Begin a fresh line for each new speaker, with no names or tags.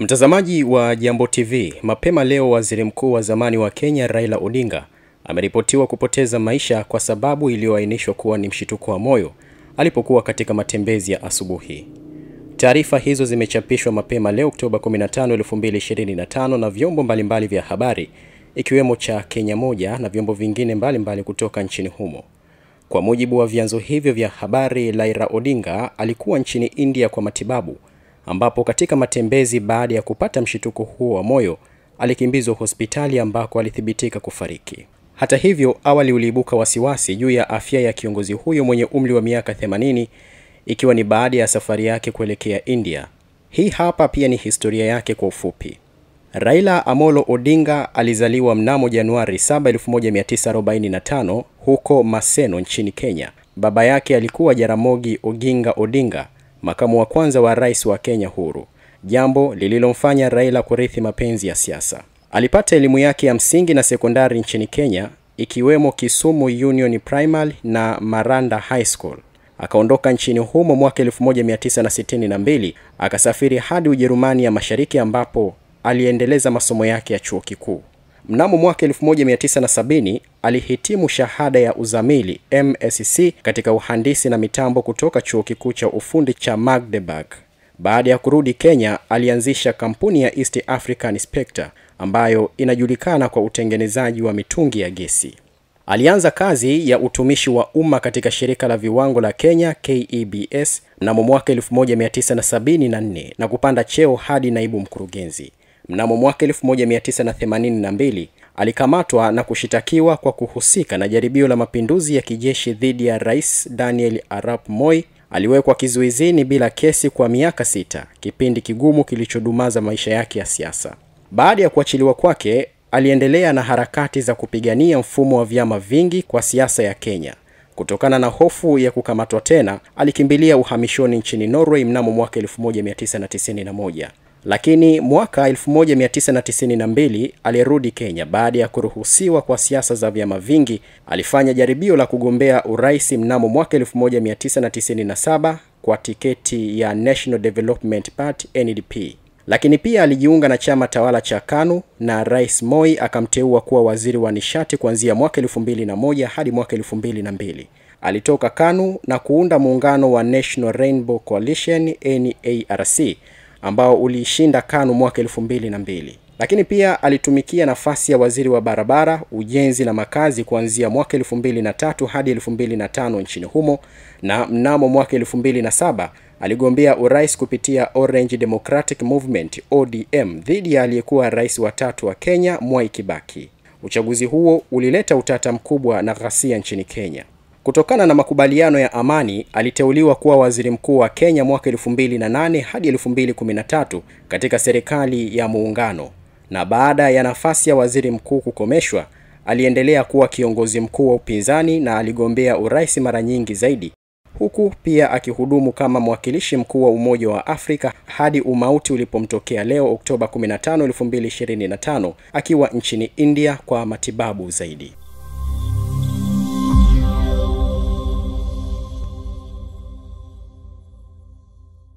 Mtazamaji wa Jambo TV, mapema leo waziri mkuu wa zamani wa Kenya Raila Odinga ameripotiwa kupoteza maisha kwa sababu iliyoainishwa kuwa ni mshituko wa moyo alipokuwa katika matembezi ya asubuhi. Taarifa hizo zimechapishwa mapema leo Oktoba 15, 2025 na vyombo mbalimbali vya habari ikiwemo cha Kenya Moja na vyombo vingine mbalimbali kutoka nchini humo. Kwa mujibu wa vyanzo hivyo vya habari, Raila Odinga alikuwa nchini India kwa matibabu, ambapo katika matembezi baada ya kupata mshituko huo wa moyo alikimbizwa hospitali ambako alithibitika kufariki. Hata hivyo, awali uliibuka wasiwasi juu ya afya ya kiongozi huyo mwenye umri wa miaka 80 ikiwa ni baada ya safari yake kuelekea India. Hii hapa pia ni historia yake kwa ufupi. Raila Amolo Odinga alizaliwa mnamo Januari 7, 1945 huko Maseno nchini Kenya. Baba yake alikuwa Jaramogi Oginga Odinga, makamu wa kwanza wa rais wa Kenya huru, jambo lililomfanya Raila kurithi mapenzi ya siasa. Alipata elimu yake ya msingi na sekondari nchini Kenya, ikiwemo Kisumu Union Primary na Maranda High School. Akaondoka nchini humo mwaka 1962, akasafiri hadi Ujerumani ya Mashariki ambapo aliendeleza masomo yake ya chuo kikuu. Mnamo mwaka 1970 alihitimu shahada ya uzamili MSc katika uhandisi na mitambo kutoka chuo kikuu cha ufundi cha Magdeburg. Baada ya kurudi Kenya, alianzisha kampuni ya East African Spectre ambayo inajulikana kwa utengenezaji wa mitungi ya gesi. Alianza kazi ya utumishi wa umma katika shirika la viwango la Kenya KEBS mnamo mwaka 1974 na kupanda cheo hadi naibu mkurugenzi. Mnamo mwaka 1982 alikamatwa na kushitakiwa kwa kuhusika na jaribio la mapinduzi ya kijeshi dhidi ya Rais Daniel Arap Moi. Aliwekwa kizuizini bila kesi kwa miaka 6, kipindi kigumu kilichodumaza maisha yake ya siasa. Baada ya kuachiliwa kwake, aliendelea na harakati za kupigania mfumo wa vyama vingi kwa siasa ya Kenya. Kutokana na hofu ya kukamatwa tena, alikimbilia uhamishoni nchini Norway mnamo mwaka 1991. Lakini mwaka 1992 alirudi Kenya baada ya kuruhusiwa kwa siasa za vyama vingi. Alifanya jaribio la kugombea urais mnamo mwaka 1997 kwa tiketi ya National Development Party NDP. Lakini pia alijiunga na chama tawala cha KANU na Rais Moi akamteua kuwa waziri wa nishati kuanzia mwaka 2001 hadi mwaka 2002. Alitoka KANU na kuunda muungano wa National Rainbow Coalition NARC ambao ulishinda KANU mwaka 2002. Lakini pia alitumikia nafasi ya waziri wa barabara, ujenzi na makazi kuanzia mwaka 2003 hadi 2005 nchini humo, na mnamo mwaka 2007 aligombea urais kupitia Orange Democratic Movement ODM dhidi ya aliyekuwa rais wa 3 wa Kenya Mwai Kibaki. Uchaguzi huo ulileta utata mkubwa na ghasia nchini Kenya. Kutokana na makubaliano ya amani, aliteuliwa kuwa waziri mkuu wa Kenya mwaka 2008 hadi 2013 katika serikali ya muungano. Na baada ya nafasi ya waziri mkuu kukomeshwa, aliendelea kuwa kiongozi mkuu wa upinzani na aligombea urais mara nyingi zaidi, huku pia akihudumu kama mwakilishi mkuu wa Umoja wa Afrika hadi umauti ulipomtokea leo Oktoba 15, 2025 akiwa nchini India kwa matibabu zaidi.